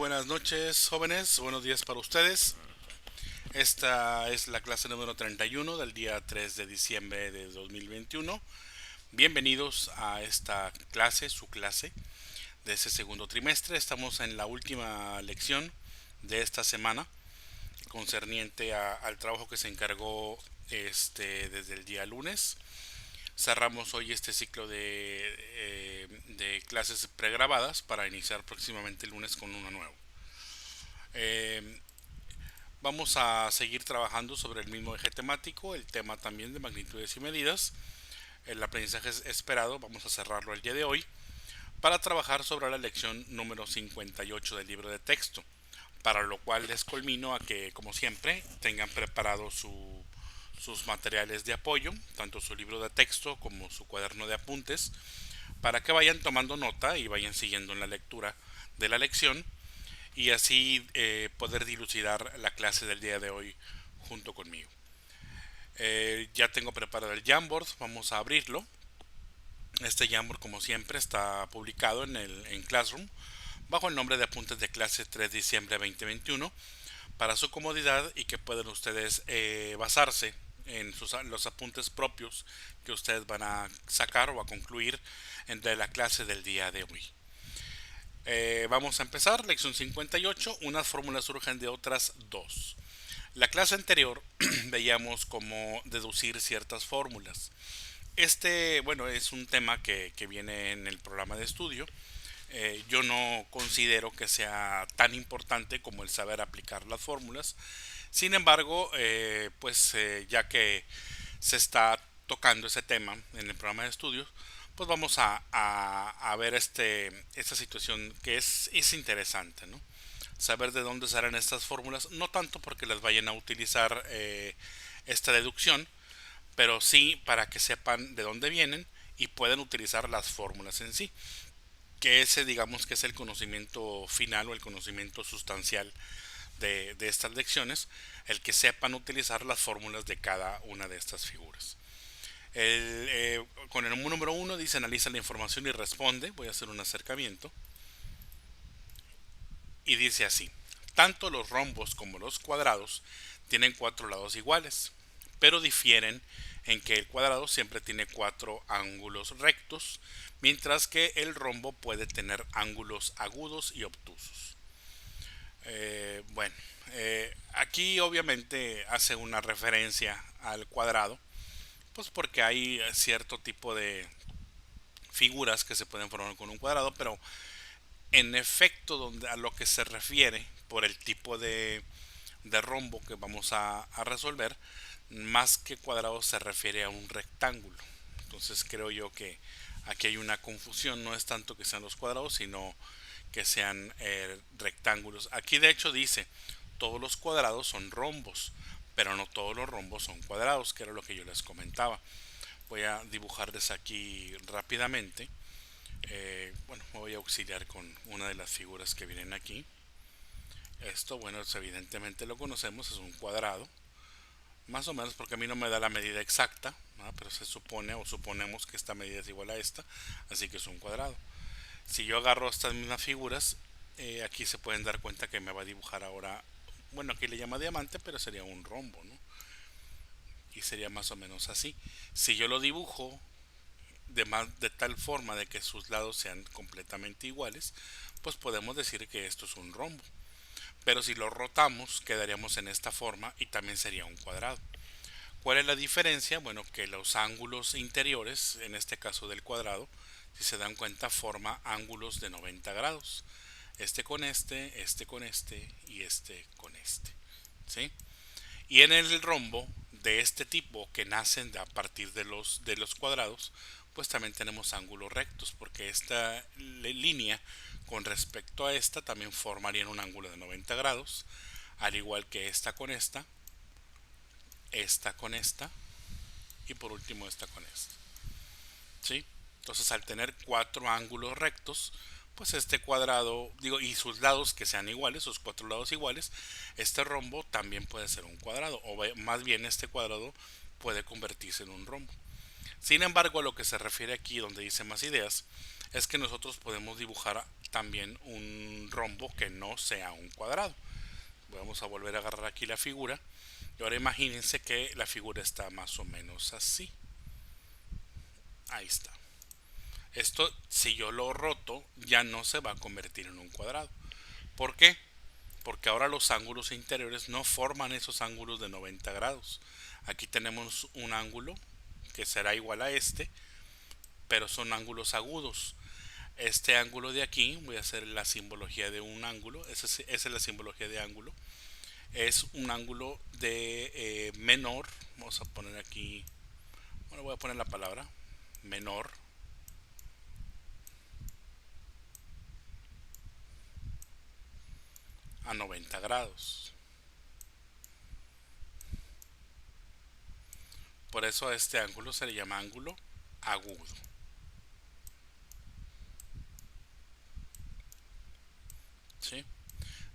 buenas noches, jóvenes. Buenos días para ustedes. Esta es la clase número 31 del día 3 de diciembre de 2021. Bienvenidos a esta clase, su clase de ese segundo trimestre. Estamos en la última lección de esta semana concerniente al trabajo que se encargó desde el día lunes. Cerramos hoy este ciclo de clases pregrabadas para iniciar próximamente el lunes con uno nuevo. Eh, Vamos a seguir trabajando sobre el mismo eje temático, el tema también de magnitudes y medidas. El aprendizaje es esperado, vamos a cerrarlo el día de hoy para trabajar sobre la lección número 58 del libro de texto, para lo cual les culmino a que, como siempre, tengan preparados sus materiales de apoyo, tanto su libro de texto como su cuaderno de apuntes, para que vayan tomando nota y vayan siguiendo en la lectura de la lección y así poder dilucidar la clase del día de hoy junto conmigo. Ya tengo preparado el Jamboard, vamos a abrirlo. Este Jamboard, como siempre, está publicado en Classroom bajo el nombre de Apuntes de Clase 3 de diciembre 2021 para su comodidad y que pueden ustedes basarse en los apuntes propios que ustedes van a sacar o a concluir de la clase del día de hoy. Vamos a empezar, lección 58, unas fórmulas surgen de otras dos. La clase anterior veíamos cómo deducir ciertas fórmulas. Bueno, es un tema que viene en el programa de estudio. Yo no considero que sea tan importante como el saber aplicar las fórmulas. Sin embargo, ya que se está tocando ese tema en el programa de estudios, pues vamos a ver esta situación que es interesante, ¿no? Saber de dónde salen estas fórmulas, no tanto porque las vayan a utilizar esta deducción, pero sí para que sepan de dónde vienen y puedan utilizar las fórmulas en sí, que ese digamos que es el conocimiento final o el conocimiento sustancial de estas lecciones, el que sepan utilizar las fórmulas de cada una de estas figuras. Con el número uno dice analiza la información y responde. Voy a hacer un acercamiento. Y dice así: tanto los rombos como los cuadrados tienen cuatro lados iguales, pero difieren en que el cuadrado siempre tiene cuatro ángulos rectos, mientras que el rombo puede tener ángulos agudos y obtusos. Bueno, aquí obviamente hace una referencia al cuadrado, pues porque hay cierto tipo de figuras que se pueden formar con un cuadrado, pero en efecto donde a lo que se refiere por el tipo de rombo que vamos a resolver, más que cuadrado se refiere a un rectángulo. Entonces creo yo que aquí hay una confusión, no es tanto que sean los cuadrados, sino que sean rectángulos. Aquí de hecho dice, todos los cuadrados son rombos, pero no todos los rombos son cuadrados, que era lo que yo les comentaba. Voy a dibujarles aquí rápidamente. Bueno, me voy a auxiliar con una de las figuras que vienen aquí. Esto, bueno, evidentemente lo conocemos, es un cuadrado. Más o menos porque a mí no me da la medida exacta, ¿no? Pero se supone o suponemos que esta medida es igual a esta, así que es un cuadrado. Si yo agarro estas mismas figuras, aquí se pueden dar cuenta que me va a dibujar ahora, bueno, aquí le llama diamante, pero sería un rombo, ¿no? Y sería más o menos así. Si yo lo dibujo de tal forma de que sus lados sean completamente iguales, pues podemos decir que esto es un rombo. Pero si lo rotamos, quedaríamos en esta forma y también sería un cuadrado. ¿Cuál es la diferencia? Bueno, que los ángulos interiores, en este caso del cuadrado, si se dan cuenta, forma ángulos de 90 grados. Este con este y este con este. ¿Sí? Y en el rombo de este tipo que nacen a partir de los cuadrados, pues también tenemos ángulos rectos, porque esta línea con respecto a esta también formarían un ángulo de 90 grados, al igual que esta con esta y por último esta con esta. ¿Sí? Entonces al tener cuatro ángulos rectos, pues este cuadrado, digo, y sus lados que sean iguales, sus cuatro lados iguales, este rombo también puede ser un cuadrado, o más bien este cuadrado puede convertirse en un rombo. Sin embargo, a lo que se refiere aquí donde dice más ideas, es que nosotros podemos dibujar también un rombo que no sea un cuadrado. Vamos a volver a agarrar aquí la figura. Y ahora imagínense que la figura está más o menos así. Ahí está. Esto, si yo lo roto, ya no se va a convertir en un cuadrado. ¿Por qué? Porque ahora los ángulos interiores no forman esos ángulos de 90 grados. Aquí tenemos un ángulo que será igual a este, pero son ángulos agudos. Este ángulo de aquí, voy a hacer la simbología de un ángulo, esa es la simbología de ángulo, es un ángulo de menor, vamos a poner aquí, bueno, voy a poner la palabra menor a 90 grados. Por eso a este ángulo se le llama ángulo agudo. ¿Sí?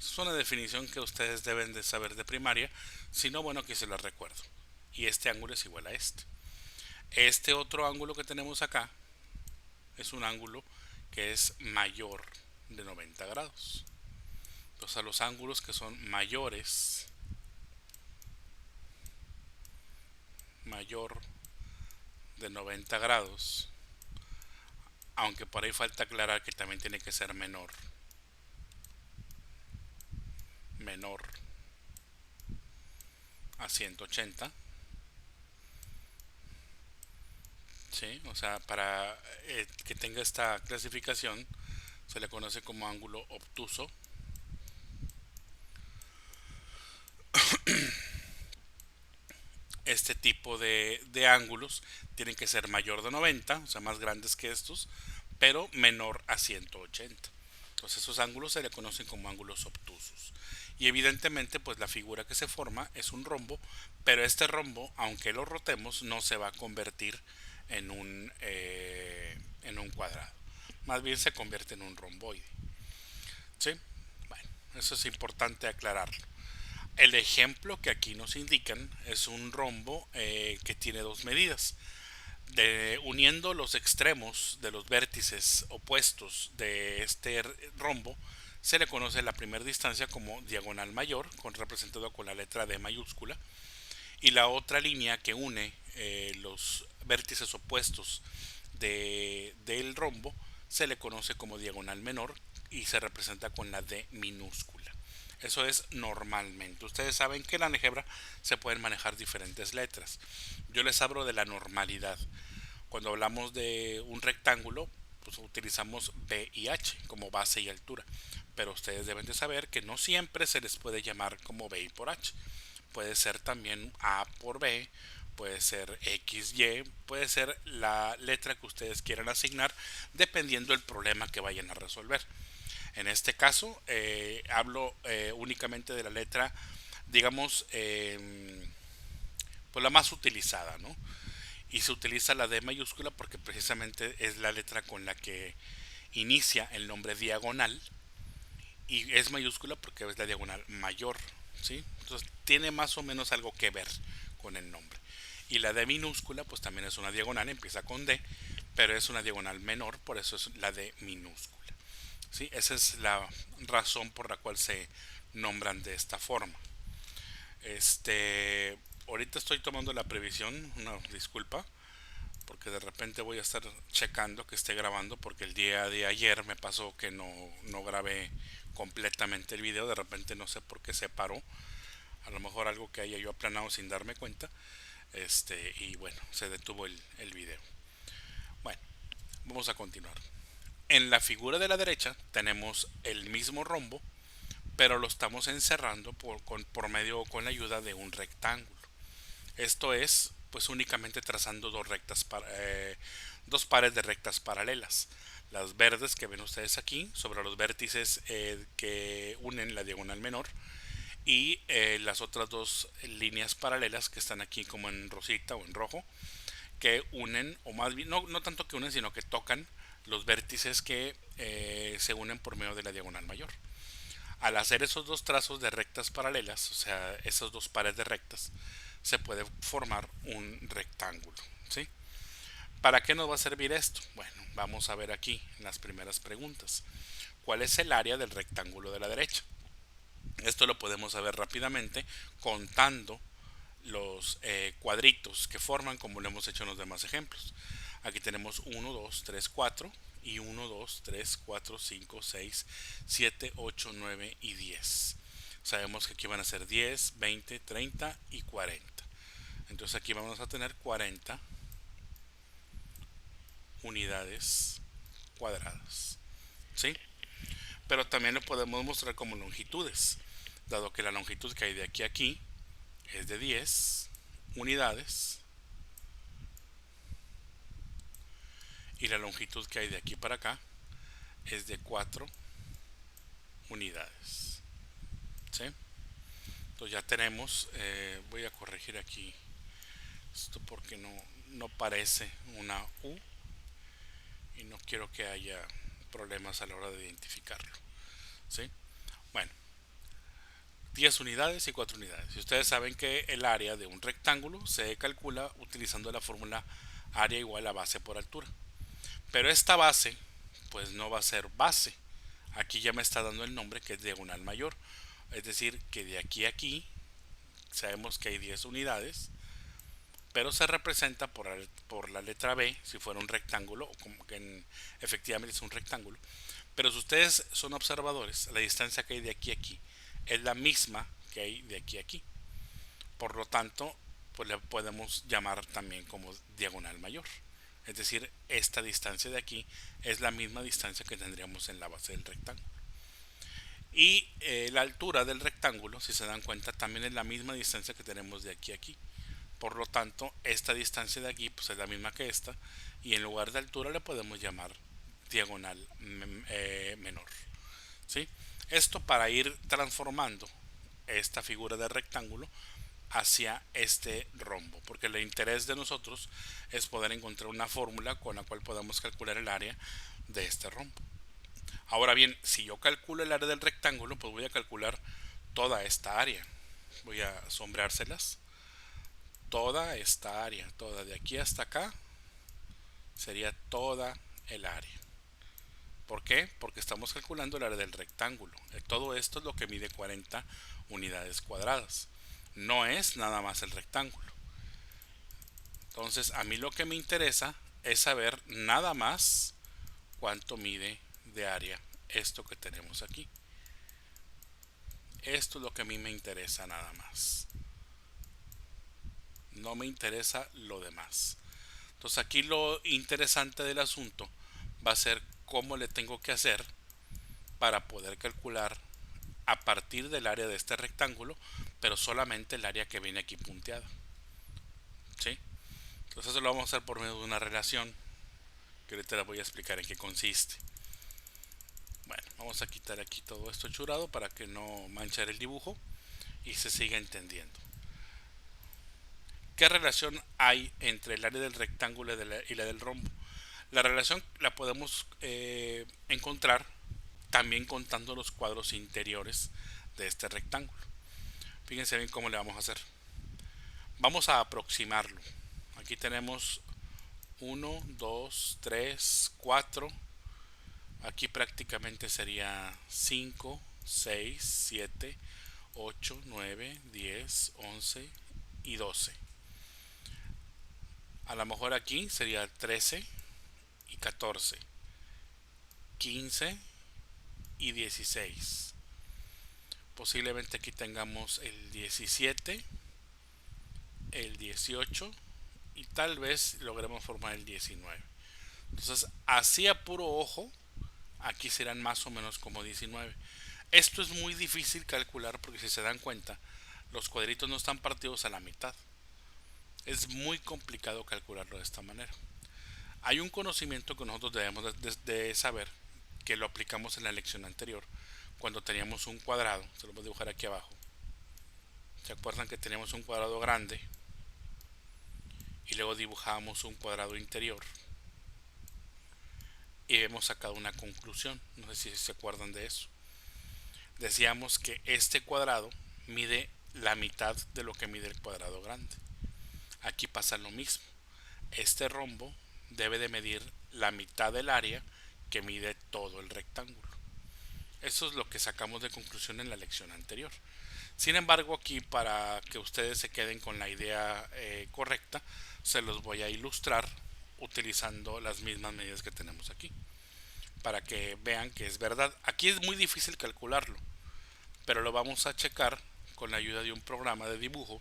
Es una definición que ustedes deben de saber de primaria, si no, bueno, que se la recuerdo. Y este ángulo es igual a este. Este otro ángulo que tenemos acá es un ángulo que es mayor de 90 grados. Entonces a los ángulos que son mayor de 90 grados, aunque por ahí falta aclarar que también tiene que ser menor a 180. ¿Sí? O sea, para que tenga esta clasificación se le conoce como ángulo obtuso. Este tipo de ángulos tienen que ser mayor de 90, o sea, más grandes que estos, pero menor a 180. Entonces esos ángulos se le conocen como ángulos obtusos. Y evidentemente pues la figura que se forma es un rombo, pero este rombo, aunque lo rotemos, no se va a convertir en un cuadrado. Más bien se convierte en un romboide. ¿Sí? Bueno, eso es importante aclararlo. El ejemplo que aquí nos indican es un rombo que tiene dos medidas. Uniendo los extremos de los vértices opuestos de este rombo, se le conoce la primera distancia como diagonal mayor, representado con la letra D mayúscula, y la otra línea que une los vértices opuestos del rombo se le conoce como diagonal menor y se representa con la D minúscula. Eso es normalmente. Ustedes saben que en la álgebra se pueden manejar diferentes letras. Yo les hablo de la normalidad. Cuando hablamos de un rectángulo, pues utilizamos B y H como base y altura. Pero ustedes deben de saber que no siempre se les puede llamar como B y por H. Puede ser también A por B, puede ser XY, puede ser la letra que ustedes quieran asignar dependiendo del problema que vayan a resolver. En este caso, hablo únicamente de la letra, digamos, pues la más utilizada, ¿no? Y se utiliza la D mayúscula porque precisamente es la letra con la que inicia el nombre diagonal y es mayúscula porque es la diagonal mayor, ¿sí? Entonces tiene más o menos algo que ver con el nombre. Y la D minúscula pues también es una diagonal, empieza con D, pero es una diagonal menor, por eso es la D minúscula. ¿Sí? Esa es la razón por la cual se nombran de esta forma. Ahorita estoy tomando la previsión, una disculpa, porque de repente voy a estar checando que esté grabando, porque el día de ayer me pasó que no grabé completamente el video, de repente no sé por qué se paró, a lo mejor algo que haya yo aplanado sin darme cuenta, y bueno, se detuvo el video. Bueno, vamos a continuar. En la figura de la derecha tenemos el mismo rombo, pero lo estamos encerrando por medio o con la ayuda de un rectángulo. Esto es, pues únicamente trazando dos pares de rectas paralelas. Las verdes que ven ustedes aquí, sobre los vértices que unen la diagonal menor, y las otras dos líneas paralelas que están aquí como en rosita o en rojo, que unen, o más bien, no tanto que unen, sino que tocan los vértices que se unen por medio de la diagonal mayor. Al hacer esos dos trazos de rectas paralelas, o sea, esos dos pares de rectas, se puede formar un rectángulo, ¿sí? ¿Para qué nos va a servir esto? Bueno, vamos a ver aquí en las primeras preguntas. ¿Cuál es el área del rectángulo de la derecha? Esto lo podemos saber rápidamente contando los cuadritos que forman como lo hemos hecho en los demás ejemplos. Aquí tenemos 1, 2, 3, 4 y 1, 2, 3, 4, 5, 6, 7, 8, 9 y 10. Sabemos que aquí van a ser 10, 20, 30 y 40. Entonces aquí vamos a tener 40 unidades cuadradas. ¿Sí? Pero también lo podemos mostrar como longitudes, dado que la longitud que hay de aquí a aquí es de 10 unidades y la longitud que hay de aquí para acá es de 4 unidades. ¿Sí? Entonces ya tenemos, voy a corregir aquí esto porque no parece una U y no quiero que haya problemas a la hora de identificarlo. ¿Sí? Bueno, 10 unidades y 4 unidades. Y ustedes saben que el área de un rectángulo se calcula utilizando la fórmula área igual a base por altura. Pero esta base, pues no va a ser base. Aquí ya me está dando el nombre que es diagonal mayor. Es decir, que de aquí a aquí sabemos que hay 10 unidades, pero se representa por la letra B, si fuera un rectángulo, o como que efectivamente es un rectángulo. Pero si ustedes son observadores, la distancia que hay de aquí a aquí es la misma que hay de aquí a aquí. Por lo tanto, pues le podemos llamar también como diagonal mayor. Es decir, esta distancia de aquí es la misma distancia que tendríamos en la base del rectángulo. Y la altura del rectángulo, si se dan cuenta, también es la misma distancia que tenemos de aquí a aquí. Por lo tanto, esta distancia de aquí pues, es la misma que esta. Y en lugar de altura le podemos llamar diagonal menor. ¿Sí? Esto para ir transformando esta figura de rectángulo hacia este rombo, porque el interés de nosotros es poder encontrar una fórmula con la cual podamos calcular el área de este rombo. Ahora bien, si yo calculo el área del rectángulo, pues voy a calcular toda esta área. Voy a sombreárselas. Toda esta área, toda de aquí hasta acá, sería toda el área. ¿Por qué? Porque estamos calculando el área del rectángulo. Todo esto es lo que mide 40 unidades cuadradas. No es nada más el rectángulo. Entonces, a mí lo que me interesa es saber nada más cuánto mide de área esto que tenemos aquí. Esto es lo que a mí me interesa nada más. No me interesa lo demás. Entonces aquí lo interesante del asunto va a ser cómo le tengo que hacer para poder calcular a partir del área de este rectángulo, pero solamente el área que viene aquí punteada. ¿Sí? Entonces eso lo vamos a hacer por medio de una relación que ahorita les voy a explicar en qué consiste. Bueno, vamos a quitar aquí todo esto churado para que no manchar el dibujo y se siga entendiendo. ¿Qué relación hay entre el área del rectángulo y la del rombo? La relación la podemos encontrar también contando los cuadros interiores de este rectángulo. Fíjense bien cómo le vamos a hacer. Vamos a aproximarlo. Aquí tenemos 1, 2, 3, 4. Aquí prácticamente sería 5, 6, 7, 8, 9, 10, 11 y 12. A lo mejor aquí sería 13 y 14, 15 y 16. Posiblemente aquí tengamos el 17, el 18 y tal vez logremos formar el 19. Entonces, así a puro ojo, aquí serán más o menos como 19. Esto es muy difícil calcular porque si se dan cuenta, los cuadritos no están partidos a la mitad. Es muy complicado calcularlo de esta manera. Hay un conocimiento que nosotros debemos de saber, que lo aplicamos en la lección anterior, cuando teníamos un cuadrado. Se lo voy a dibujar aquí abajo. ¿Se acuerdan que teníamos un cuadrado grande y luego dibujamos un cuadrado interior y hemos sacado una conclusión? No sé si se acuerdan de eso. Decíamos que este cuadrado mide la mitad de lo que mide el cuadrado grande. Aquí pasa lo mismo. Este rombo debe de medir la mitad del área que mide todo el rectángulo. Eso es lo que sacamos de conclusión en la lección anterior. Sin embargo, aquí para que ustedes se queden con la idea correcta, se los voy a ilustrar utilizando las mismas medidas que tenemos aquí, para que vean que es verdad. Aquí es muy difícil calcularlo, pero lo vamos a checar con la ayuda de un programa de dibujo,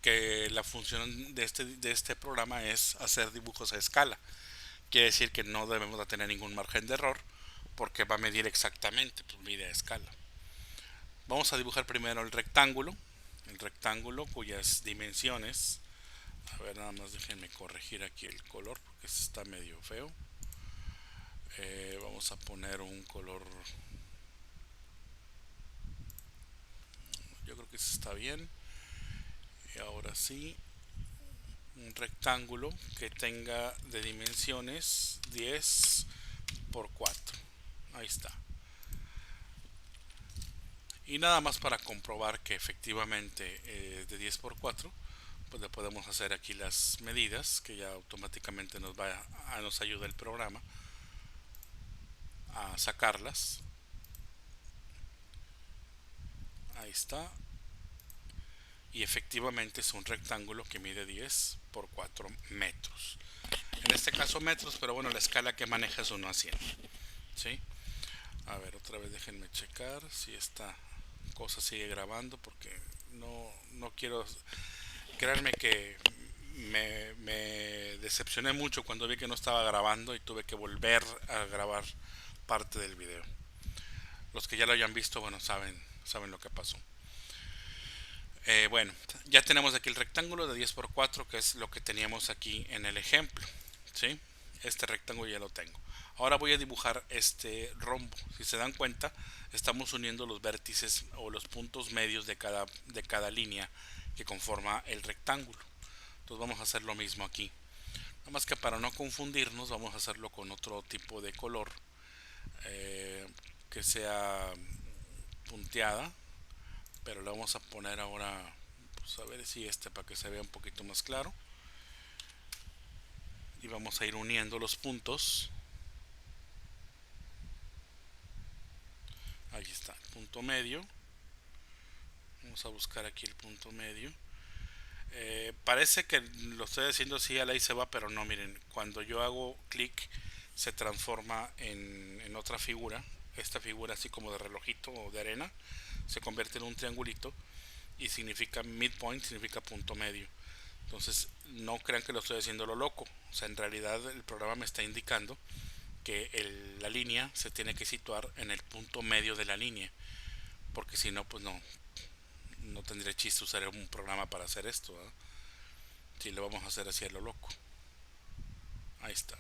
que la función de este programa es hacer dibujos a escala. Quiere decir que no debemos de tener ningún margen de error, porque va a medir exactamente, pues mide a escala. Vamos a dibujar primero el rectángulo cuyas dimensiones, a ver, nada más déjenme corregir aquí el color porque está medio feo. Vamos a poner un color, yo creo que está bien. Y ahora sí, un rectángulo que tenga de dimensiones 10 por 4. Ahí está. Y nada más para comprobar que efectivamente es de 10 por 4, pues le podemos hacer aquí las medidas, que ya automáticamente nos ayuda el programa a sacarlas. Ahí está. Y efectivamente es un rectángulo que mide 10 por 4 metros. En este caso metros, pero bueno, la escala que maneja es 1 a 100. ¿Sí? A ver, otra vez déjenme checar si esta cosa sigue grabando, porque no quiero. Créanme que me decepcioné mucho cuando vi que no estaba grabando y tuve que volver a grabar parte del video. Los que ya lo hayan visto, bueno, saben lo que pasó. Bueno, ya tenemos aquí el rectángulo de 10 por 4, que es lo que teníamos aquí en el ejemplo. ¿Sí? Este rectángulo ya lo tengo. Ahora voy a dibujar este rombo. Si se dan cuenta, estamos uniendo los vértices o los puntos medios de cada línea que conforma el rectángulo. Entonces vamos a hacer lo mismo aquí. Nada más que para no confundirnos, vamos a hacerlo con otro tipo de color que sea punteada. Pero le vamos a poner ahora, pues a ver si para que se vea un poquito más claro. Y vamos a ir uniendo los puntos. Ahí está, el punto medio. Vamos a buscar aquí el punto medio. Parece que lo estoy haciendo así, a la y se va, pero no, miren, cuando yo hago clic se transforma en otra figura. Esta figura así como de relojito o de arena se convierte en un triangulito y significa midpoint, significa punto medio. Entonces no crean que lo estoy haciendo lo loco, o sea, en realidad el programa me está indicando que la línea se tiene que situar en el punto medio de la línea, porque si no, pues no tendría chiste usar un programa para hacer esto, ¿verdad? Si lo vamos a hacer así a lo loco. Ahí está.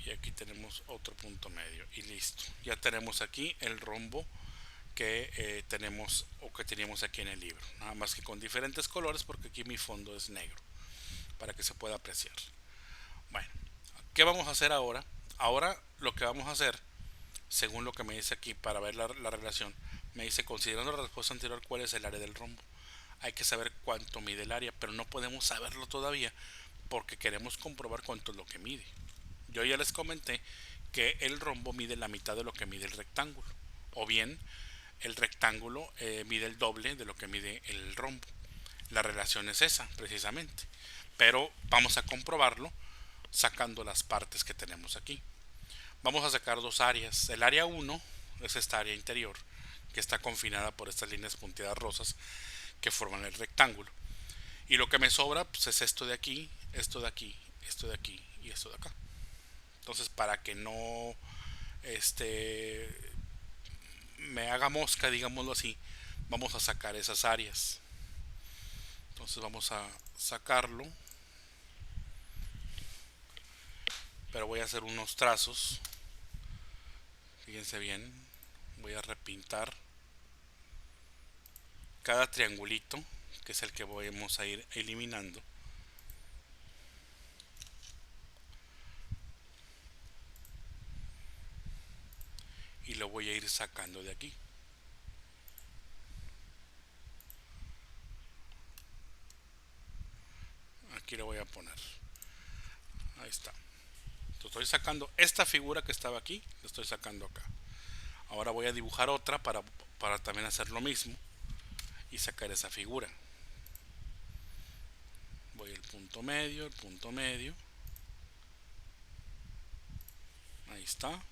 Y aquí tenemos otro punto medio y listo. Ya tenemos aquí el rombo que tenemos o que teníamos aquí en el libro, nada más que con diferentes colores porque aquí mi fondo es negro para que se pueda apreciar. Bueno, ¿qué vamos a hacer ahora? Ahora lo que vamos a hacer, según lo que me dice aquí para ver la relación, me dice, considerando la respuesta anterior, cuál es el área del rombo. Hay que saber cuánto mide el área, pero no podemos saberlo todavía porque queremos comprobar cuánto es lo que mide. Yo ya les comenté que el rombo mide la mitad de lo que mide el rectángulo, o bien el rectángulo mide el doble de lo que mide el rombo. La relación es esa, precisamente. Pero vamos a comprobarlo sacando las partes que tenemos aquí. Vamos a sacar dos áreas. El área 1 es esta área interior, que está confinada por estas líneas punteadas rosas que forman el rectángulo. Y lo que me sobra pues, es esto de aquí, esto de aquí, esto de aquí y esto de acá. Entonces, para que no me haga mosca, digámoslo así, vamos a sacar esas áreas. Entonces vamos a sacarlo, pero voy a hacer unos trazos. Fíjense bien, voy a repintar cada triangulito, que es el que vamos a ir eliminando. Y lo voy a ir sacando de aquí. Aquí lo voy a poner. Ahí está. Estoy sacando esta figura que estaba aquí, la estoy sacando acá. Ahora voy a dibujar otra para también hacer lo mismo y sacar esa figura. Voy al punto medio, el punto medio. Ahí está.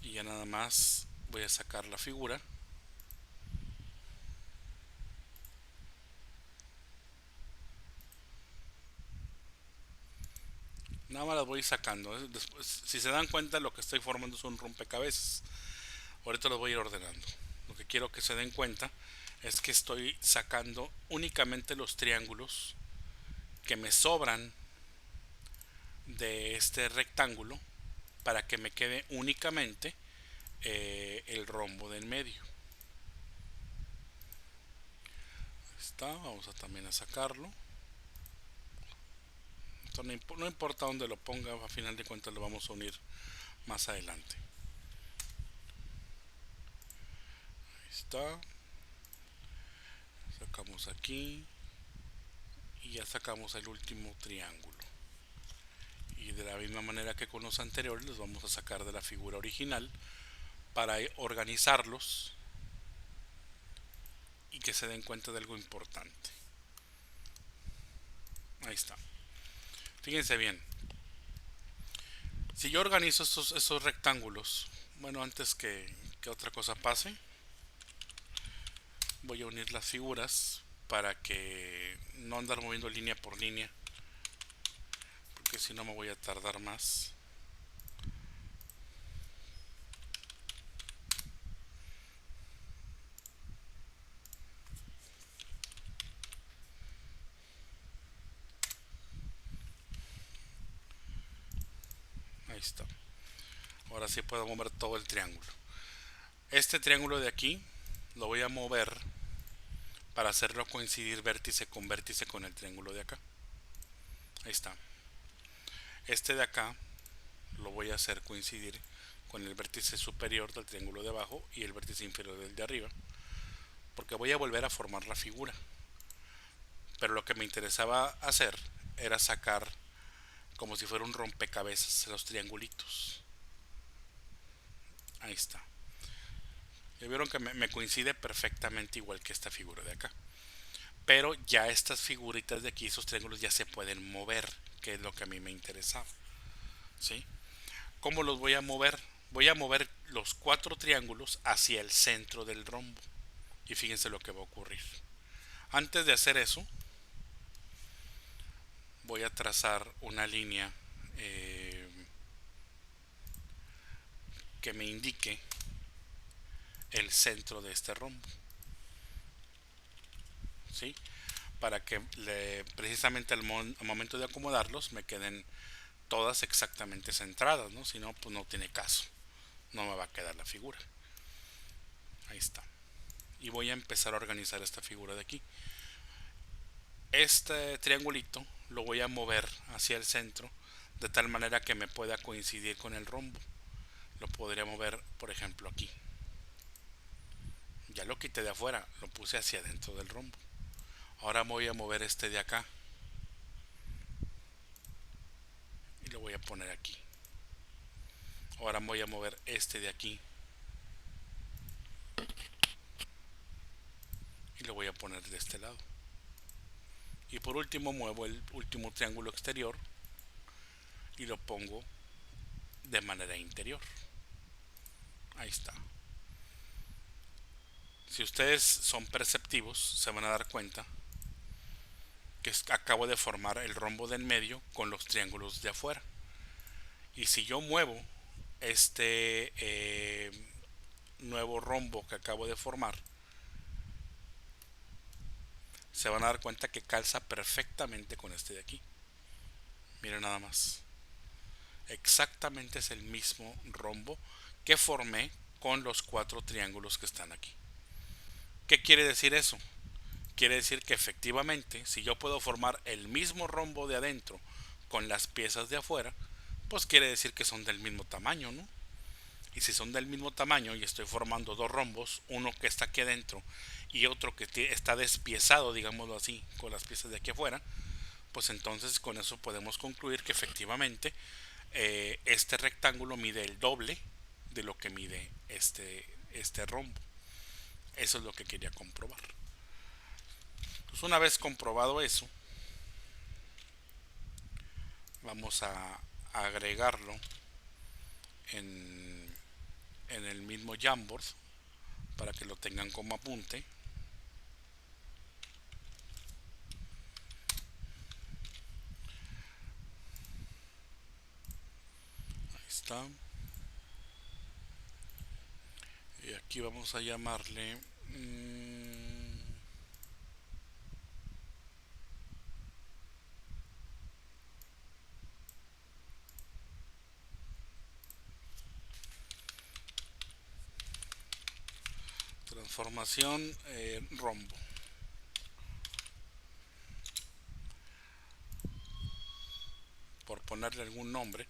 Y ya nada más voy a sacar la figura. Nada más las voy sacando. Después, si se dan cuenta, lo que estoy formando es un rompecabezas. Ahorita los voy a ir ordenando. Lo que quiero que se den cuenta es que estoy sacando únicamente los triángulos que me sobran de este rectángulo para que me quede únicamente el rombo del medio. Está, vamos a también a sacarlo. Esto no importa dónde lo ponga, a final de cuentas lo vamos a unir más adelante. Ahí está. Sacamos aquí y ya sacamos el último triángulo. Y de la misma manera que con los anteriores, los vamos a sacar de la figura original para organizarlos y que se den cuenta de algo importante. Ahí está. Fíjense bien. Si yo organizo estos rectángulos, bueno, antes que otra cosa pase, voy a unir las figuras para que no andar moviendo línea por línea, porque si no me voy a tardar más. Ahí está. Ahora sí puedo mover todo el triángulo. Este triángulo de aquí lo voy a mover para hacerlo coincidir vértice con el triángulo de acá. Ahí está. Este de acá lo voy a hacer coincidir con el vértice superior del triángulo de abajo y el vértice inferior del de arriba, porque voy a volver a formar la figura. Pero lo que me interesaba hacer era sacar como si fuera un rompecabezas los triangulitos. Ahí está. Ya vieron que me coincide perfectamente igual que esta figura de acá. Pero ya estas figuritas de aquí, esos triángulos ya se pueden mover, que es lo que a mí me interesaba. ¿Sí? ¿Cómo los voy a mover? Voy a mover los 4 triángulos hacia el centro del rombo. Y fíjense lo que va a ocurrir. Antes de hacer eso, voy a trazar una línea que me indique el centro de este rombo. ¿Sí? Para que precisamente al momento de acomodarlos me queden todas exactamente centradas, ¿no? Si no, pues no tiene caso. No me va a quedar la figura. Ahí está. Y voy a empezar a organizar esta figura de aquí. Este triangulito lo voy a mover hacia el centro de tal manera que me pueda coincidir con el rombo. Lo podría mover, por ejemplo, aquí. Ya lo quité de afuera, lo puse hacia adentro del rombo. Ahora voy a mover este de acá y lo voy a poner aquí. Ahora voy a mover este de aquí y lo voy a poner de este lado. Y por último muevo el último triángulo exterior y lo pongo de manera interior. Ahí está. Si ustedes son perceptivos, se van a dar cuenta que acabo de formar el rombo de en medio con los triángulos de afuera. Y si yo muevo este nuevo rombo que acabo de formar, se van a dar cuenta que calza perfectamente con este de aquí. Miren nada más. Exactamente es el mismo rombo que formé con los 4 triángulos que están aquí. ¿Qué quiere decir eso? Quiere decir que efectivamente, si yo puedo formar el mismo rombo de adentro con las piezas de afuera, pues quiere decir que son del mismo tamaño, ¿no? Y si son del mismo tamaño y estoy formando 2 rombos, uno que está aquí adentro y otro que está despiezado, digámoslo así, con las piezas de aquí afuera, pues entonces con eso podemos concluir que efectivamente este rectángulo mide el doble de lo que mide este rombo. Eso es lo que quería comprobar. Pues una vez comprobado eso, vamos a agregarlo en, en el mismo Jamboard para que lo tengan como apunte. Ahí está. Y aquí vamos a llamarle transformación rombo. Por ponerle algún nombre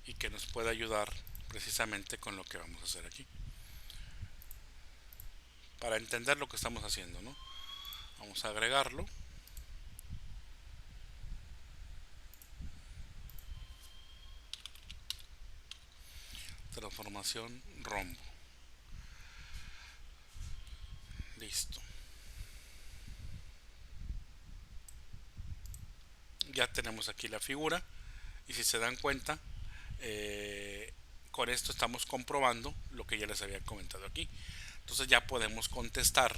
y que nos pueda ayudar precisamente con lo que vamos a hacer aquí. Para entender lo que estamos haciendo, ¿no? Vamos a agregarlo. Transformación rombo. Listo. Ya tenemos aquí la figura. Y si se dan cuenta, con esto estamos comprobando lo que ya les había comentado aquí. Entonces ya podemos contestar,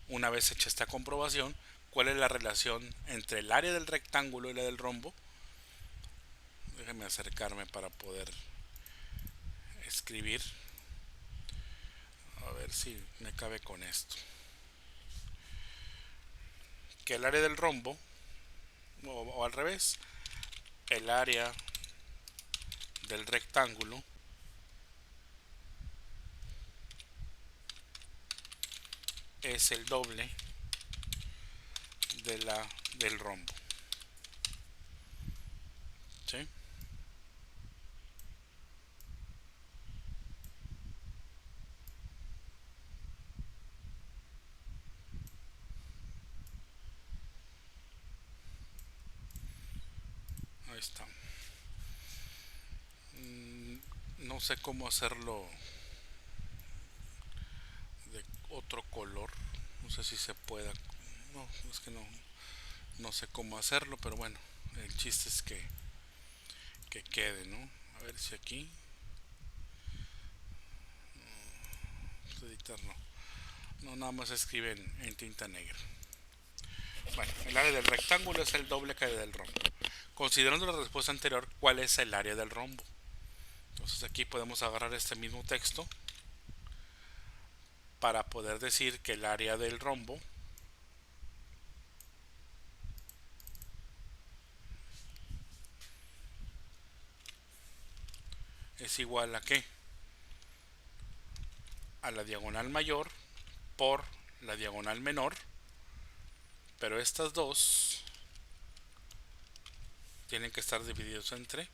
una vez hecha esta comprobación, cuál es la relación entre el área del rectángulo y la del rombo. Déjenme acercarme para poder escribir. A ver si me cabe con esto. Que el área del rombo, o al revés, el área del rectángulo es el doble del rombo. ¿Sí? Ahí está. No sé cómo hacerlo de otro color. No sé si se pueda. No, es que no sé cómo hacerlo, pero bueno, el chiste es que quede, ¿no? A ver si aquí. Editar no. No, nada más escriben en tinta negra. Bueno, el área del rectángulo es el doble que el del rombo. Considerando la respuesta anterior, ¿cuál es el área del rombo? Entonces aquí podemos agarrar este mismo texto para poder decir que el área del rombo es igual a ¿qué? A la diagonal mayor por la diagonal menor, pero estas dos tienen que estar divididos entre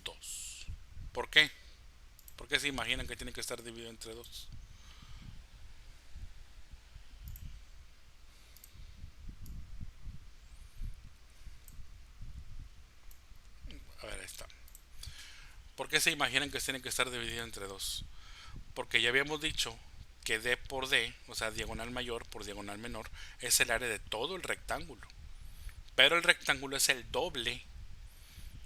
2. ¿Por qué? ¿Por qué se imaginan que tienen que estar divididos entre 2? A ver, ahí está. ¿Por qué se imaginan que tienen que estar divididos entre 2? Porque ya habíamos dicho que D por D, o sea, diagonal mayor por diagonal menor, es el área de todo el rectángulo. Pero el rectángulo es el doble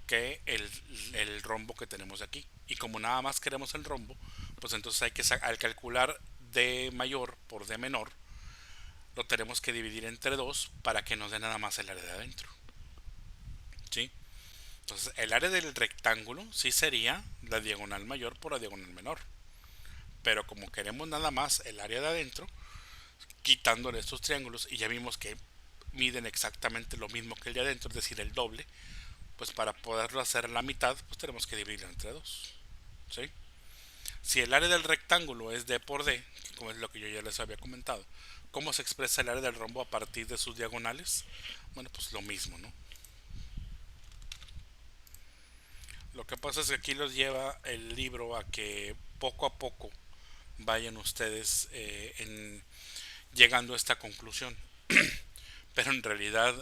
que el rombo que tenemos aquí. Y como nada más queremos el rombo, pues entonces hay que al calcular D mayor por D menor, lo tenemos que dividir entre 2 para que nos dé nada más el área de adentro. ¿Sí? Entonces el área del rectángulo sí sería la diagonal mayor por la diagonal menor. Pero como queremos nada más el área de adentro, quitándole estos triángulos, y ya vimos que miden exactamente lo mismo que el de adentro, es decir, el doble, pues para poderlo hacer la mitad, pues tenemos que dividirlo entre 2. ¿Sí? Si el área del rectángulo es D por D, como es lo que yo ya les había comentado, ¿cómo se expresa el área del rombo a partir de sus diagonales? Bueno, pues lo mismo, ¿no? Lo que pasa es que aquí los lleva el libro a que poco a poco vayan ustedes llegando a esta conclusión. pero en realidad,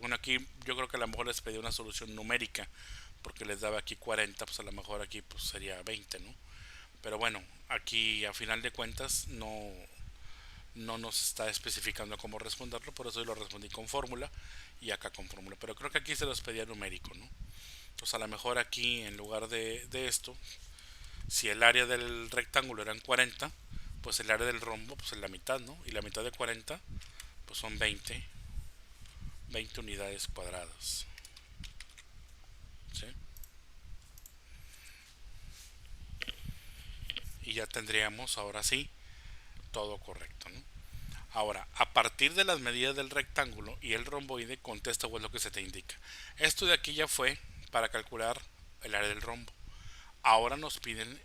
bueno, aquí yo creo que a lo mejor les pedí una solución numérica, porque les daba aquí 40, pues a lo mejor aquí pues sería 20, ¿no? Pero bueno, aquí a final de cuentas no nos está especificando cómo responderlo, por eso yo lo respondí con fórmula y acá con fórmula. Pero creo que aquí se los pedía numérico, ¿no? Entonces a lo mejor aquí en lugar de esto, si el área del rectángulo eran 40, pues el área del rombo pues es la mitad, ¿no? Y la mitad de 40 pues son 20 unidades cuadradas. ¿Sí? Y ya tendríamos ahora sí todo correcto, ¿no? Ahora, a partir de las medidas del rectángulo y el romboide, contesta pues lo que se te indica. Esto de aquí ya fue para calcular el área del rombo. Ahora nos piden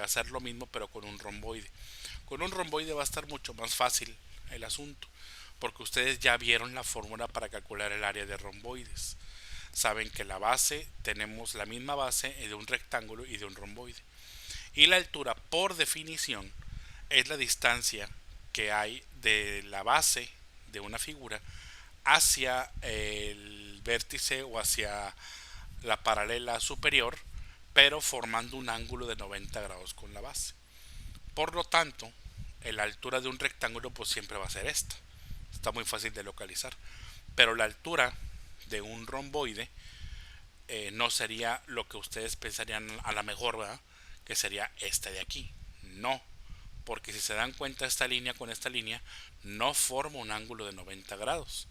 hacer lo mismo pero con un romboide. Con un romboide va a estar mucho más fácil el asunto, porque ustedes ya vieron la fórmula para calcular el área de romboides. Saben que la base, tenemos la misma base de un rectángulo y de un romboide. Y la altura, por definición, es la distancia que hay de la base de una figura hacia el vértice o hacia la paralela superior, pero formando un ángulo de 90 grados con la base. Por lo tanto, la altura de un rectángulo pues siempre va a ser esta. Está muy fácil de localizar. Pero la altura de un romboide no sería lo que ustedes pensarían a la mejor, ¿verdad? Que sería esta de aquí. No, porque si se dan cuenta esta línea con esta línea no forma un ángulo de 90 grados.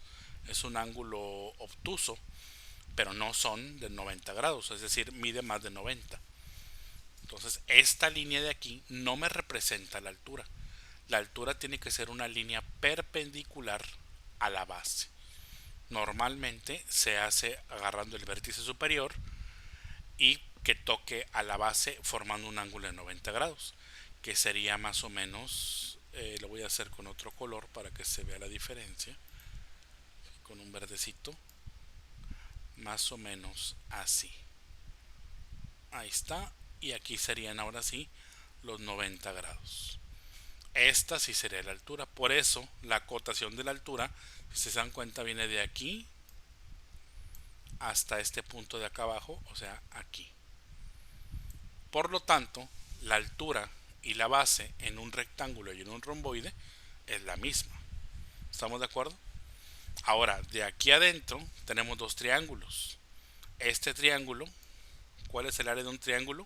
Es un ángulo obtuso, pero no son de 90 grados, es decir, mide más de 90. Entonces, esta línea de aquí no me representa la altura. La altura tiene que ser una línea perpendicular a la base. Normalmente se hace agarrando el vértice superior y que toque a la base formando un ángulo de 90 grados, que sería más o menos, lo voy a hacer con otro color para que se vea la diferencia, con un verdecito, más o menos así. Ahí está, y aquí serían ahora sí los 90 grados. Esta sí sería la altura, por eso la cotación de la altura, si se dan cuenta, viene de aquí hasta este punto de acá abajo, o sea, aquí. Por lo tanto, la altura y la base en un rectángulo y en un romboide es la misma. ¿Estamos de acuerdo? Ahora, de aquí adentro tenemos dos triángulos. Este triángulo, ¿cuál es el área de un triángulo?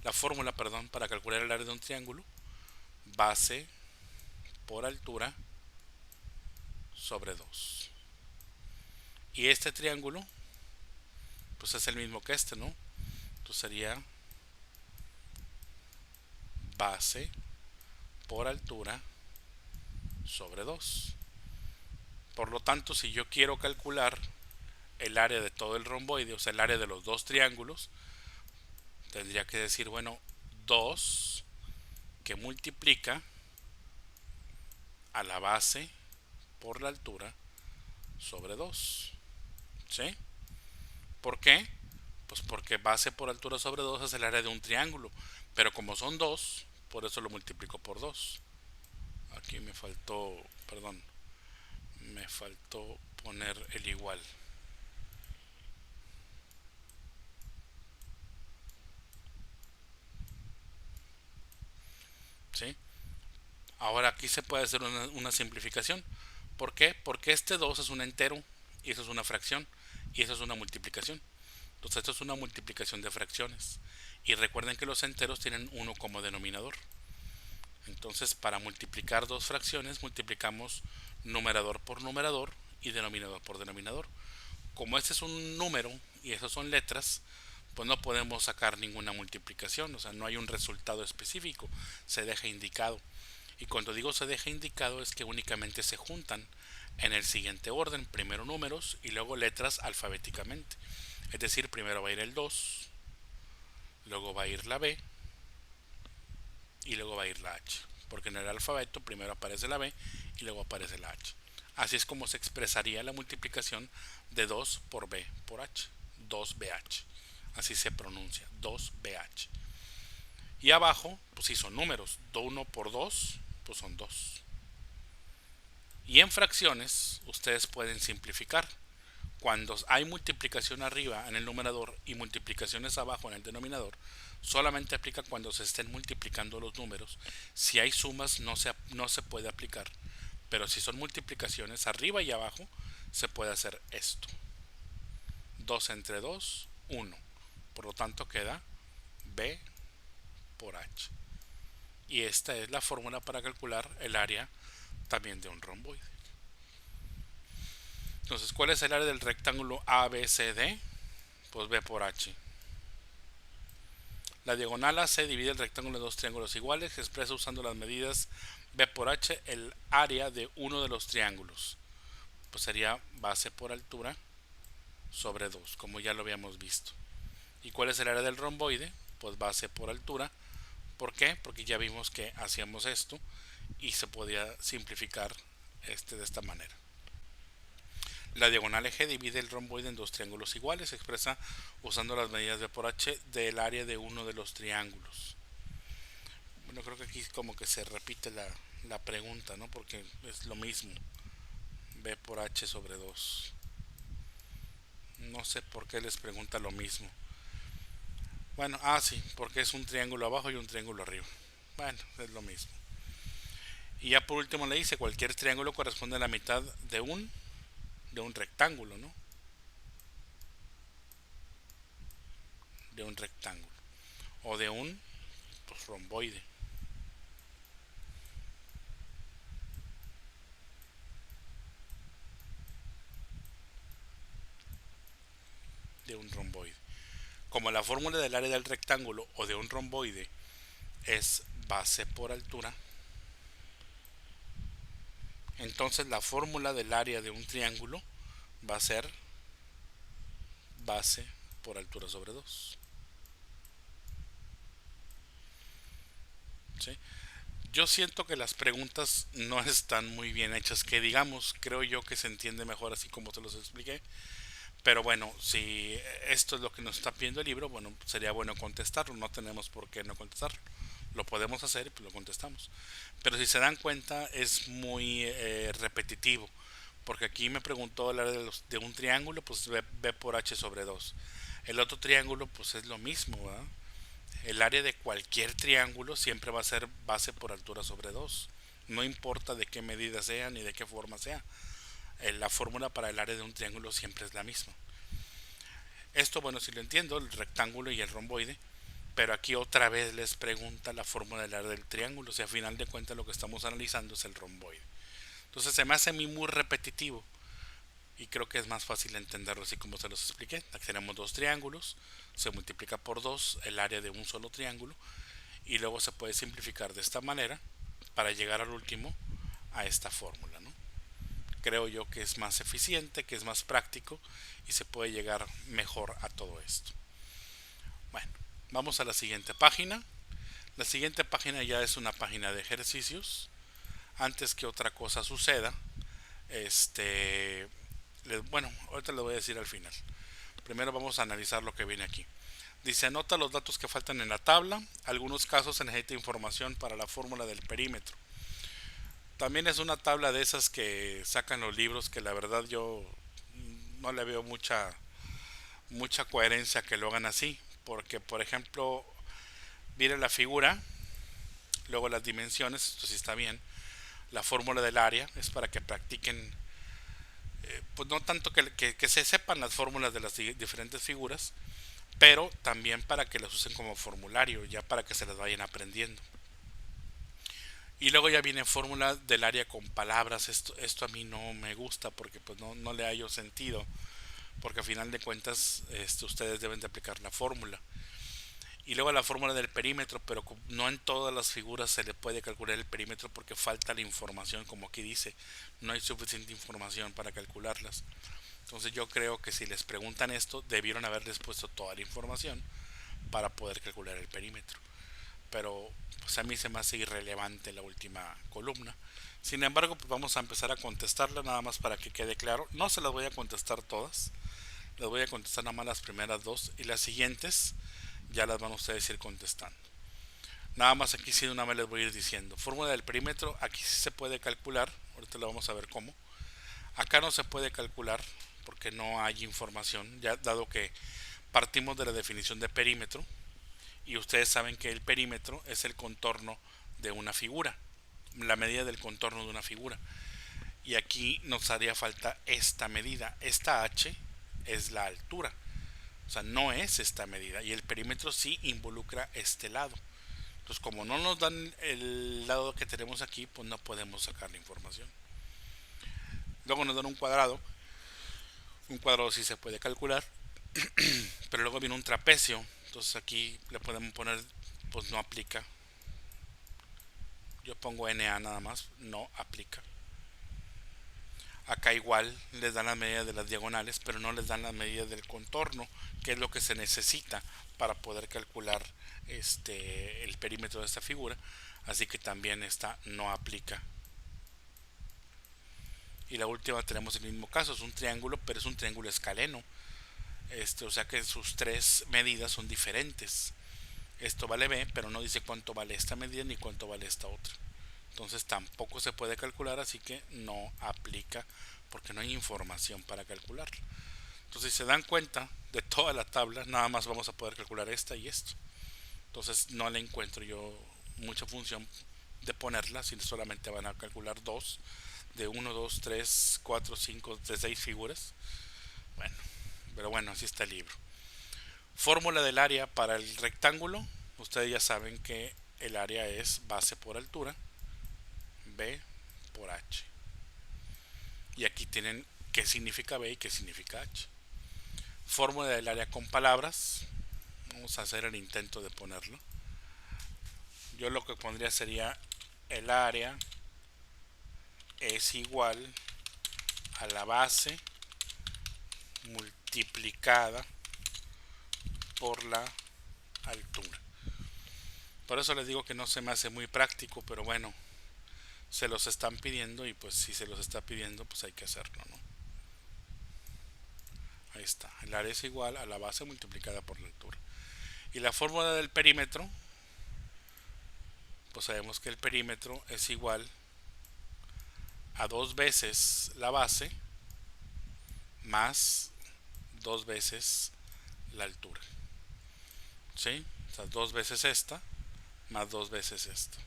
La fórmula, perdón, para calcular el área de un triángulo, base por altura sobre 2. Y este triángulo, pues es el mismo que este, ¿no? Entonces sería base por altura sobre 2. Por lo tanto, si yo quiero calcular el área de todo el romboide, o sea, el área de los dos triángulos, tendría que decir, bueno, 2 que multiplica a la base por la altura sobre 2. ¿Sí? ¿Por qué? Pues porque base por altura sobre 2 es el área de un triángulo, pero como son 2, por eso lo multiplico por 2. Aquí me faltó, perdón, me faltó poner el igual. ¿Sí? Ahora aquí se puede hacer una simplificación. ¿Por qué? Porque este 2 es un entero y eso es una fracción y eso es una multiplicación. Entonces esto es una multiplicación de fracciones. Y recuerden que los enteros tienen 1 como denominador. Entonces para multiplicar dos fracciones multiplicamos numerador por numerador y denominador por denominador. Como este es un número y esas son letras, pues no podemos sacar ninguna multiplicación, o sea, no hay un resultado específico, se deja indicado. Y cuando digo se deja indicado es que únicamente se juntan en el siguiente orden, primero números y luego letras alfabéticamente. Es decir, primero va a ir el 2, luego va a ir la B y luego va a ir la H. Porque en el alfabeto primero aparece la B y luego aparece la H. Así es como se expresaría la multiplicación de 2 por B por H. 2BH. Así se pronuncia, 2BH. Y abajo, pues si son números, 1 por 2, pues son 2. Y en fracciones ustedes pueden simplificar. Cuando hay multiplicación arriba en el numerador y multiplicaciones abajo en el denominador, solamente aplica cuando se estén multiplicando los números. Si hay sumas no se puede aplicar, pero si son multiplicaciones arriba y abajo, se puede hacer esto. 2 entre 2, 1. Por lo tanto queda B por H. Y esta es la fórmula para calcular el área también de un romboide. Entonces, ¿cuál es el área del rectángulo ABCD? Pues B por H. La diagonal AC divide el rectángulo en dos triángulos iguales. Se expresa usando las medidas B por H el área de uno de los triángulos. Pues sería base por altura sobre 2, como ya lo habíamos visto. ¿Y cuál es el área del romboide? Pues base por altura. ¿Por qué? Porque ya vimos que hacíamos esto y se podía simplificar de esta manera. La diagonal eje divide el romboide en dos triángulos iguales. Se expresa usando las medidas B por H del área de uno de los triángulos. Bueno, creo que aquí como que se repite la pregunta, ¿no? Porque es lo mismo. B por H sobre 2. No sé por qué les pregunta lo mismo. Bueno, sí, porque es un triángulo abajo y un triángulo arriba. Bueno, es lo mismo. Y ya por último le dice, cualquier triángulo corresponde a la mitad de un rectángulo, ¿no? De un rectángulo. O de un romboide. De un romboide. Como la fórmula del área del rectángulo o de un romboide es base por altura, entonces la fórmula del área de un triángulo va a ser base por altura sobre 2. ¿Sí? Yo siento que las preguntas no están muy bien hechas, que digamos, creo yo que se entiende mejor así como te los expliqué. Pero bueno, si esto es lo que nos está pidiendo el libro, bueno, sería bueno contestarlo, no tenemos por qué no contestarlo. Lo podemos hacer y pues lo contestamos. Pero si se dan cuenta es muy repetitivo, porque aquí me preguntó el área de un triángulo, pues B por H sobre 2. El otro triángulo pues es lo mismo, ¿verdad? El área de cualquier triángulo siempre va a ser base por altura sobre 2. No importa de qué medida sea ni de qué forma sea. La fórmula para el área de un triángulo siempre es la misma. Esto, bueno, si lo entiendo, el rectángulo y el romboide. Pero aquí otra vez les pregunta la fórmula del área del triángulo. O sea, a final de cuentas lo que estamos analizando es el romboide. Entonces se me hace a mí muy repetitivo. Y creo que es más fácil entenderlo así como se los expliqué. Aquí tenemos dos triángulos. Se multiplica por 2 el área de un solo triángulo. Y luego se puede simplificar de esta manera para llegar al último a esta fórmula, ¿no? Creo yo que es más eficiente, que es más práctico y se puede llegar mejor a todo esto. Bueno, vamos a la siguiente página. La siguiente página ya es una página de ejercicios. Antes que otra cosa suceda, bueno, ahorita lo voy a decir al final. Primero vamos a analizar lo que viene aquí. Dice, anota los datos que faltan en la tabla. Algunos casos se necesita información para la fórmula del perímetro. También es una tabla de esas que sacan los libros que la verdad yo no le veo mucha coherencia que lo hagan así. Porque, por ejemplo, mire la figura, luego las dimensiones, esto sí está bien. La fórmula del área es para que practiquen, pues no tanto que se sepan las fórmulas de las diferentes figuras, pero también para que las usen como formulario, ya para que se las vayan aprendiendo. Y luego ya viene fórmula del área con palabras. Esto a mí no me gusta porque pues no le hallo sentido. Porque a final de cuentas ustedes deben de aplicar la fórmula. Y luego la fórmula del perímetro, pero no en todas las figuras se le puede calcular el perímetro porque falta la información, como aquí dice. No hay suficiente información para calcularlas. Entonces yo creo que si les preguntan esto, debieron haberles puesto toda la información para poder calcular el perímetro. Pero pues a mí se me hace irrelevante la última columna. Sin embargo, pues vamos a empezar a contestarla nada más para que quede claro. No se las voy a contestar todas, les voy a contestar nada más las primeras dos y las siguientes ya las van ustedes a ir contestando. Nada más aquí sí de una vez les voy a ir diciendo. Fórmula del perímetro, aquí sí se puede calcular. Ahorita lo vamos a ver cómo. Acá no se puede calcular porque no hay información, ya dado que partimos de la definición de perímetro y ustedes saben que el perímetro es el contorno de una figura, la medida del contorno de una figura. Y aquí nos haría falta esta medida. Esta h es la altura, o sea, no es esta medida. Y el perímetro sí involucra este lado. Entonces, como no nos dan el lado que tenemos aquí, pues no podemos sacar la información. Luego nos dan un cuadrado. Un cuadrado sí se puede calcular, pero luego viene un trapecio. Entonces aquí le podemos poner, pues no aplica. Yo pongo NA nada más, no aplica. Acá igual les dan las medidas de las diagonales, pero no les dan las medidas del contorno, que es lo que se necesita para poder calcular el perímetro de esta figura. Así que también esta no aplica. Y la última tenemos el mismo caso, es un triángulo, pero es un triángulo escaleno. O sea que sus tres medidas son diferentes. Esto vale B, pero no dice cuánto vale esta medida ni cuánto vale esta otra. Entonces tampoco se puede calcular, así que no aplica porque no hay información para calcular. Entonces, si se dan cuenta de toda la tabla, nada más vamos a poder calcular esta y esto. Entonces no le encuentro yo mucha función de ponerla, si solamente van a calcular dos de 1, 2, 3, 4, 5, de 6 figuras. Bueno, pero bueno, así está el libro. Fórmula del área para el rectángulo. Ustedes ya saben que el área es base por altura, B por H. Y aquí tienen qué significa B y qué significa H. Fórmula del área con palabras. Vamos a hacer el intento de ponerlo. Yo lo que pondría sería: el área es igual a la base multiplicada por la altura. Por eso les digo que no se me hace muy práctico, pero bueno, se los están pidiendo y pues si se los está pidiendo, pues hay que hacerlo, ¿no? Ahí está, el área es igual a la base multiplicada por la altura. Y la fórmula del perímetro, pues sabemos que el perímetro es igual a dos veces la base más dos veces la altura. ¿Sí? O sea, dos veces esta más dos veces esta.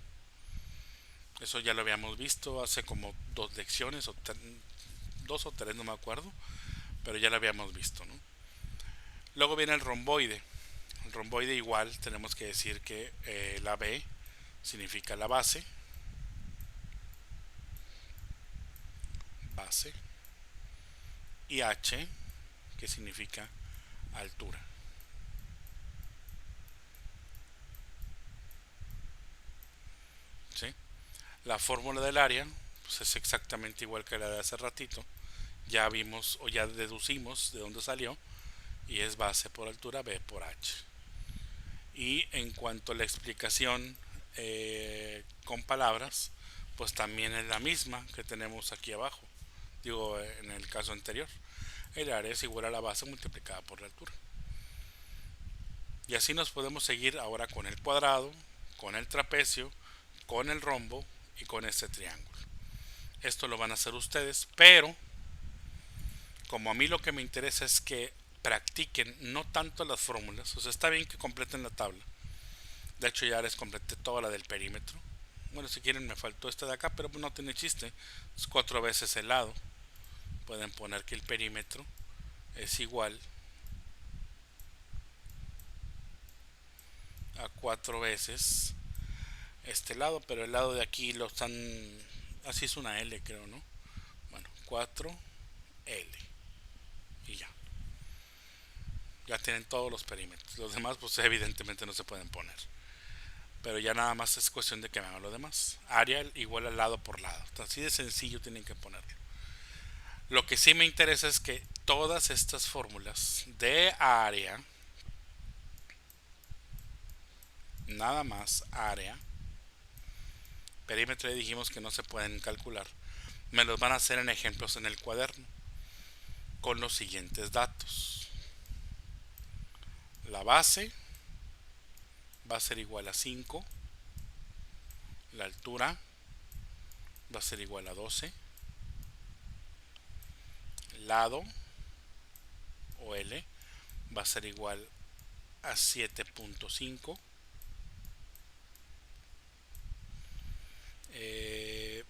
Eso ya lo habíamos visto hace como dos lecciones, o dos o tres, no me acuerdo, pero ya lo habíamos visto, ¿no? Luego viene el romboide. El romboide igual tenemos que decir que la B significa la base, y H, que significa altura. ¿Sí? La fórmula del área pues es exactamente igual que la de hace ratito. Ya vimos o ya deducimos de dónde salió, y es base por altura, B por H. Y en cuanto a la explicación con palabras, pues también es la misma que tenemos aquí abajo. Digo, en el caso anterior, el área es igual a la base multiplicada por la altura. Y así nos podemos seguir ahora con el cuadrado, con el trapecio, con el rombo y con este triángulo. Esto lo van a hacer ustedes, pero como a mí lo que me interesa es que practiquen no tanto las fórmulas. O sea, está bien que completen la tabla. De hecho, ya les completé toda la del perímetro. Bueno, si quieren me faltó esta de acá, pero no tiene chiste. Es 4 veces el lado. Pueden poner que el perímetro es igual a 4 veces este lado, pero el lado de aquí lo están... Así es una L, creo, ¿no? Bueno, 4L. Y ya. Ya tienen todos los perímetros. Los demás, pues evidentemente no se pueden poner. Pero ya nada más es cuestión de que me hagan lo demás. Área igual al lado por lado. Así de sencillo tienen que ponerlo. Lo que sí me interesa es que todas estas fórmulas de área, nada más área, perímetro, ya dijimos que no se pueden calcular, me los van a hacer en ejemplos en el cuaderno con los siguientes datos. La base va a ser igual a 5, La altura va a ser igual a 12. Lado o L va a ser igual a 7.5. Eh,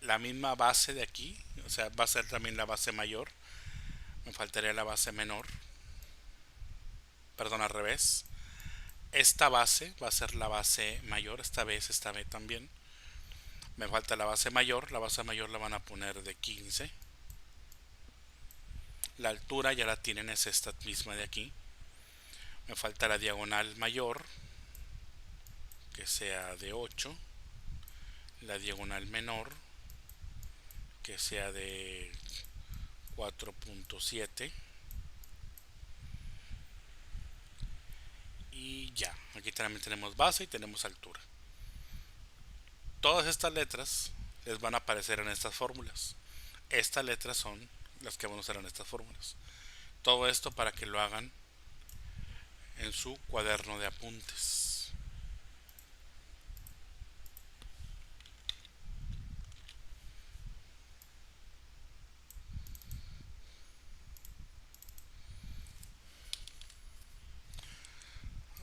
la misma base de aquí, o sea, va a ser también la base mayor. Me faltaría la base menor. Perdón, al revés. Esta base va a ser la base mayor, esta vez también. Me falta la base mayor la van a poner de 15. La altura ya la tienen, es esta misma de aquí. Me falta la diagonal mayor, que sea de 8. La diagonal menor, que sea de 4.7. Y ya, aquí también tenemos base y tenemos altura. Todas estas letras les van a aparecer en estas fórmulas. Estas letras son las que van a usar en estas fórmulas. Todo esto para que lo hagan en su cuaderno de apuntes.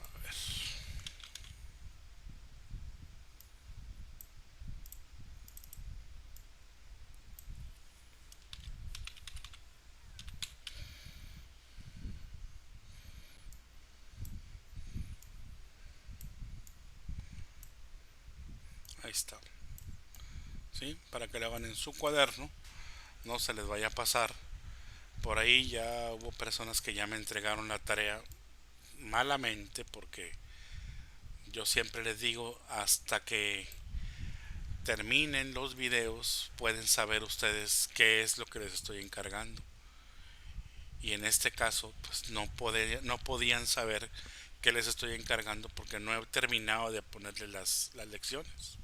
A ver, ahí está. ¿Sí? Para que lo hagan en su cuaderno, no se les vaya a pasar. Por ahí ya hubo personas que ya me entregaron la tarea malamente porque yo siempre les digo hasta que terminen los videos pueden saber ustedes qué es lo que les estoy encargando. Y en este caso pues no podían saber qué les estoy encargando porque no he terminado de ponerle las lecciones.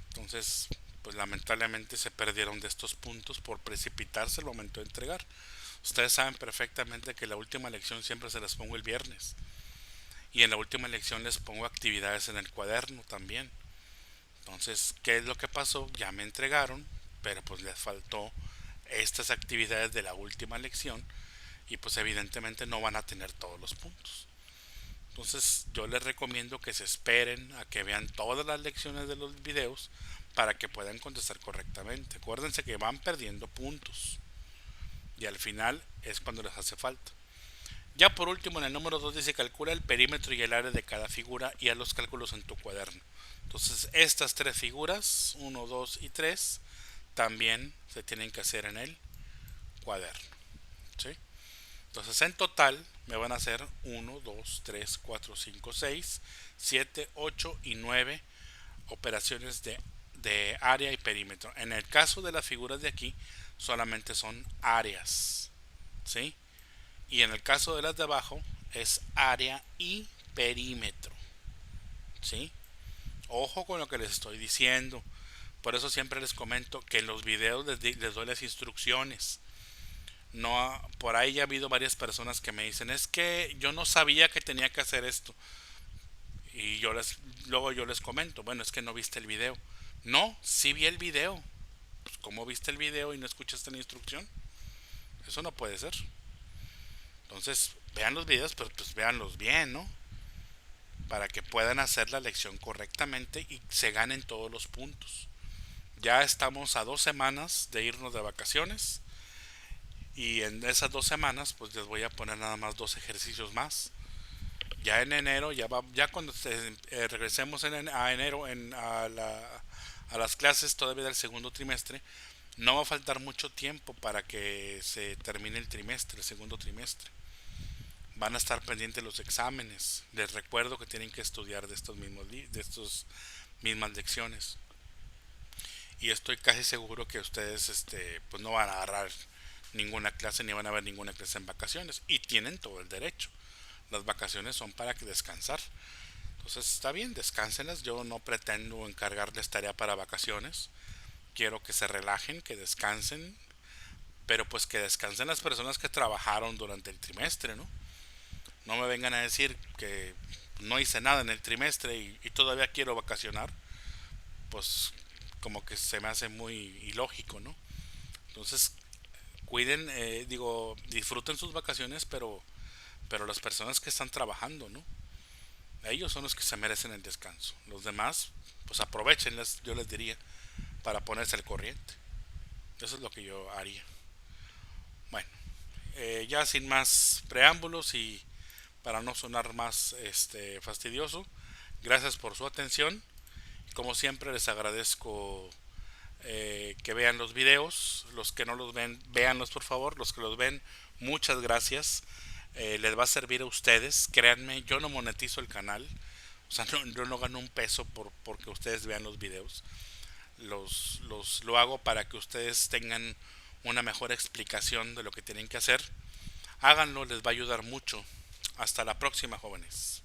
Entonces pues lamentablemente se perdieron de estos puntos por precipitarse el momento de entregar. Ustedes saben perfectamente que la última lección siempre se las pongo el viernes. Y en la última lección les pongo actividades en el cuaderno también. Entonces, ¿qué es lo que pasó? Ya me entregaron, pero pues les faltó estas actividades de la última lección y pues evidentemente no van a tener todos los puntos. Entonces, yo les recomiendo que se esperen a que vean todas las lecciones de los videos para que puedan contestar correctamente. Acuérdense que van perdiendo puntos y al final es cuando les hace falta. Ya por último, en el número 2 dice calcula el perímetro y el área de cada figura y haz los cálculos en tu cuaderno. Entonces, estas tres figuras, 1, 2 y 3, también se tienen que hacer en el cuaderno. ¿Sí? Entonces, en total me van a hacer 1, 2, 3, 4, 5, 6, 7, 8 y 9 operaciones de área y perímetro. En el caso de las figuras de aquí, solamente son áreas. ¿Sí? Y en el caso de las de abajo es área y perímetro. ¿Sí? Ojo con lo que les estoy diciendo. Por eso siempre les comento que en los videos les doy las instrucciones. No, por ahí ya ha habido varias personas que me dicen, es que yo no sabía que tenía que hacer esto. Y luego yo les comento, bueno, es que no viste el video. No, sí vi el video. Pues, ¿cómo viste el video y no escuchaste la instrucción? Eso no puede ser. Entonces, vean los videos, pero pues véanlos bien, ¿no? Para que puedan hacer la lección correctamente y se ganen todos los puntos. Ya estamos a 2 semanas de irnos de vacaciones y en esas 2 semanas pues les voy a poner nada más 2 ejercicios más. Ya en enero, ya cuando regresemos a enero a las clases todavía del segundo trimestre, no va a faltar mucho tiempo para que se termine el trimestre, el segundo trimestre. Van a estar pendientes los exámenes. Les recuerdo que tienen que estudiar de estos mismas lecciones. Y estoy casi seguro que ustedes pues no van a agarrar ninguna clase ni van a ver ninguna clase en vacaciones. Y tienen todo el derecho. Las vacaciones son para que descansar. Entonces está bien, descánsenlas. Yo no pretendo encargarles tarea para vacaciones. Quiero que se relajen, que descansen. Pero pues que descansen las personas que trabajaron durante el trimestre, ¿no? No me vengan a decir que no hice nada en el trimestre y todavía quiero vacacionar. pues como que se me hace muy ilógico, ¿no? Entonces, cuiden, disfruten sus vacaciones, pero las personas que están trabajando, ¿no? Ellos son los que se merecen el descanso. Los demás, pues aprovechenlas, yo les diría, para ponerse al corriente. Eso es lo que yo haría. Bueno, ya sin más preámbulos y para no sonar más fastidioso, gracias por su atención. Como siempre les agradezco que vean los videos. Los que no los ven, véanlos por favor. Los que los ven, muchas gracias. Les va a servir a ustedes. Créanme, yo no monetizo el canal. O sea, yo no gano un peso porque ustedes vean los videos. Lo hago para que ustedes tengan una mejor explicación de lo que tienen que hacer. Háganlo, les va a ayudar mucho. Hasta la próxima, jóvenes.